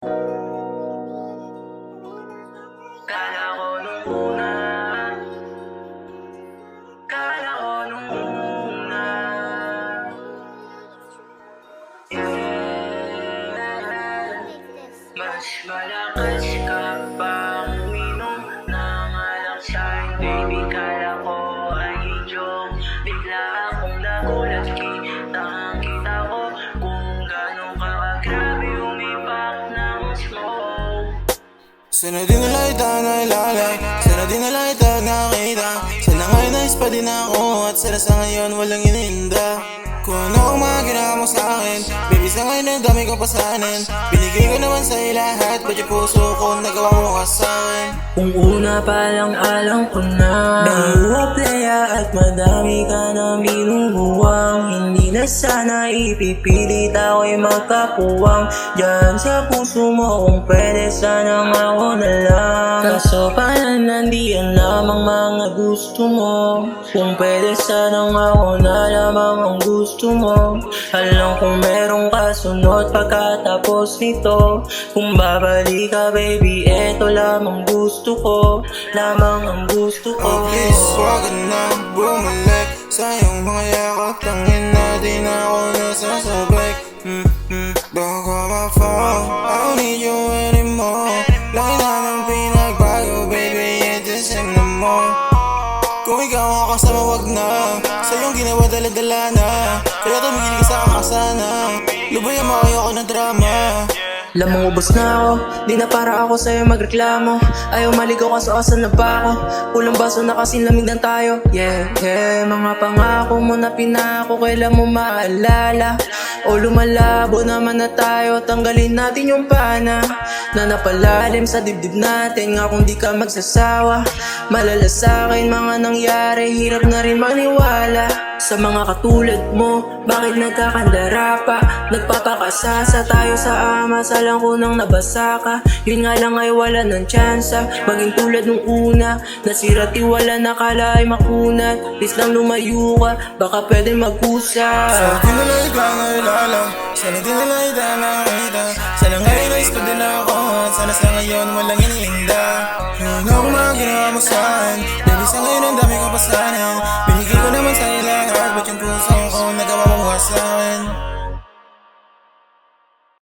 Kala ko nung una, kala ko nung una, yeah. Mas malakas ka pang uminom ng alak sa'kin, baby. Kala ko ay joke, bigla akong nagulat. Kitang-kita ko kung gano'ng kagrabe umipak ng smoke. Sana di nila itanay-lalay, sana di nila itanakita. Sana ngayon nais pa din ako at sana sa ngayon walang ininda. Kung ano ang mga ginawa mo sa'kin, baby, sa ngayon ang dami kong pasanin. Binigay ko naman sa'yo lahat, ba't yung puso ko nagawa mo ka sa'kin? Kung una pa lang alam ko na Bawa playa at madami ka na binubuwang. Hindi na sana ipipilit ako'y magkapuwang. Diyan sa puso mo kung pwede sanang ako na lang. Kaso parang nandiyan lamang mga gusto mo. Kung pwede sanang ako na lamang ang gusto mo. Alam kong merong kasunod pagkatapos nito. Kung babalik ka baby, eto lamang gusto ko. Lamang ang gusto ko. Oh please, wag ka na bumalik sa iyong mga yakap. Tangin natin ako nasasabik. Baka ma-fall, I don't need you anymore. Laki na ng pinagbago, baby, it's the same no more. Kung ikaw ang kasama, wag na. Sa iyong ginawa dala-dala na. Kaya tumigil ka sa akin ka sana. Lubayan mo ayoko ng drama. Alam mong ubos na ako, di na para ako sa'yo magreklamo. Ayaw maligaw kaso asan na ba ako? Pulang baso na kasing lamig ng tayo. Yeah, yeah, mga pangako mo na pinako, kailan mo maalala? O lumalabo naman na tayo, tanggalin natin yung pana na napalalim sa dibdib natin. Nga kung di ka magsasawa, malala sa'kin mga nangyari, hirap na rin maniwala. Sa mga katulad mo, bakit nagkakandara pa? Nagpapakasasa tayo sa ama, salang ko nang nabasa ka. Yun nga lang ay wala ng tsansa, maging tulad nung una. Nasira tiwala, nakala ay makunat. Please lang lumayo ka, baka pwede mag-usap. Sana di nila itanay-lalay, sana di nila itanakita. Sana ngayon nais pa din ako at sana sa ngayon walang iniinda. Ano ang mga ginawa mo sa'kin, baby, sa ngayon ang dami kong pasanin. Binigay ko naman sa'yo lahat, ba't yung puso ko nagawa mo ka sa'kin?